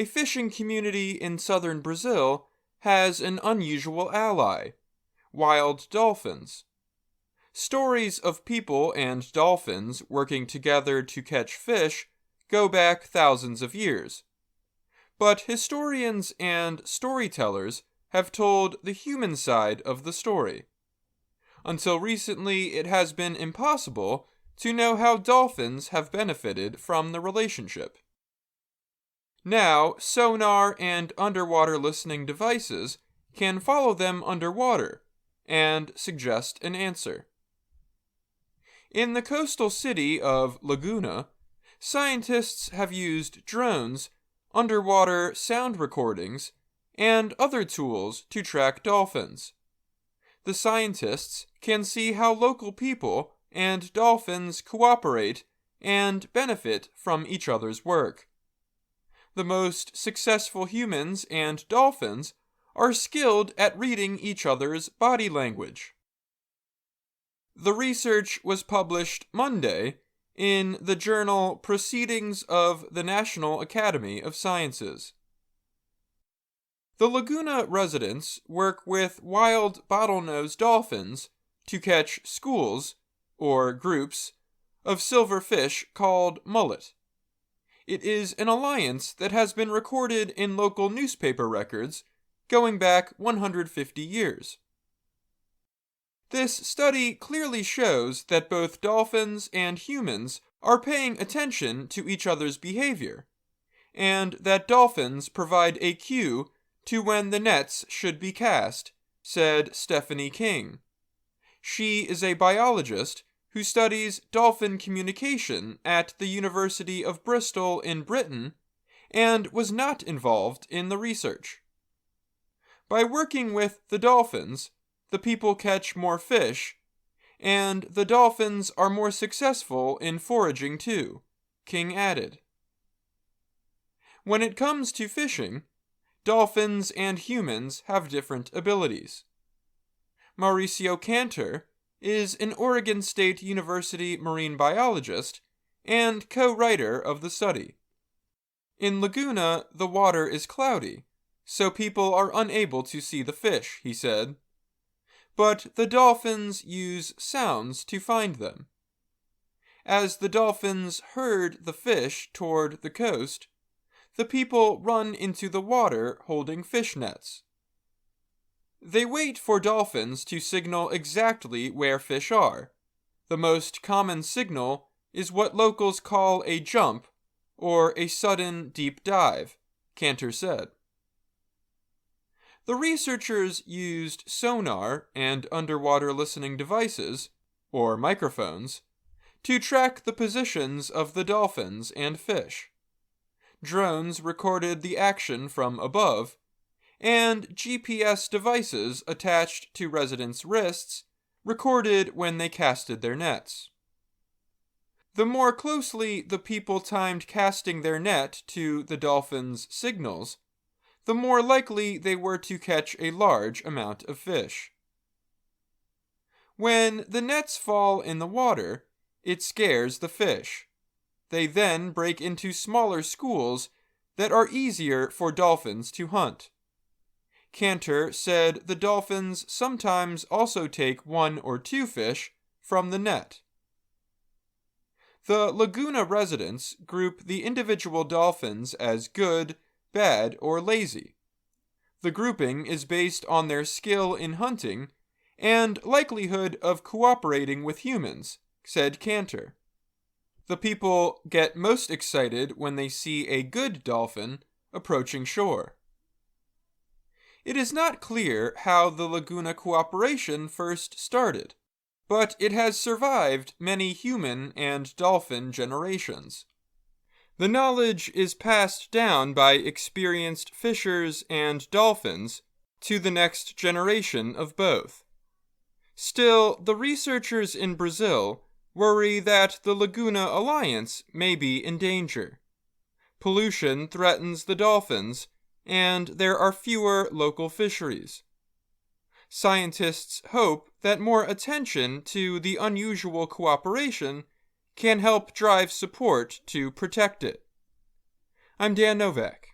a fishing community in southern Brazil has an unusual ally: wild dolphins. Stories of people and dolphins working together to catch fish go back thousands of years. But historians and storytellers have told the human side of the story. Until recently, it has been impossible to know how dolphins have benefited from the relationship. Now, sonar and underwater listening devices can follow them underwater and suggest an answer. In the coastal city of Laguna, scientists have used drones, underwater sound recordings, and other tools to track dolphins. The scientists can see how local people and dolphins cooperate and benefit from each other's work. The most successful humans and dolphins are skilled at reading each other's body language. The research was published Monday in the journal Proceedings of the National Academy of Sciences. The Laguna residents work with wild bottlenose dolphins to catch schools, or groups, of silverfish called mullet. It is an alliance that has been recorded in local newspaper records going back 150 years. This study clearly shows that both dolphins and humans are paying attention to each other's behavior, and that dolphins provide a cue to when the nets should be cast, said Stephanie King. She is a biologist who studies dolphin communication at the University of Bristol in Britain and was not involved in the research. By working with the dolphins, the people catch more fish, and the dolphins are more successful in foraging too, King added. When it comes to fishing, dolphins and humans have different abilities. Mauricio Cantor is an Oregon State University marine biologist and co-writer of the study. In Laguna, the water is cloudy, so people are unable to see the fish, he said. But the dolphins use sounds to find them. As the dolphins herd the fish toward the coast, the people run into the water holding fish nets. They wait for dolphins to signal exactly where fish are. The most common signal is what locals call a jump or a sudden deep dive, Cantor said. The researchers used sonar and underwater listening devices, or microphones, to track the positions of the dolphins and fish. Drones recorded the action from above, and GPS devices attached to residents' wrists recorded when they casted their nets. The more closely the people timed casting their net to the dolphins' signals, the more likely they were to catch a large amount of fish. When the nets fall in the water, it scares the fish. They then break into smaller schools that are easier for dolphins to hunt. Cantor said the dolphins sometimes also take 1 or 2 fish from the net. The Laguna residents group the individual dolphins as good, bad, or lazy. The grouping is based on their skill in hunting and likelihood of cooperating with humans, said Cantor. The people get most excited when they see a good dolphin approaching shore. It is not clear how the Laguna cooperation first started, but it has survived many human and dolphin generations. The knowledge is passed down by experienced fishers and dolphins to the next generation of both. Still, the researchers in Brazil worry that the Laguna Alliance may be in danger. Pollution threatens the dolphins, and there are fewer local fisheries. Scientists hope that more attention to the unusual cooperation can help drive support to protect it. I'm Dan Novak.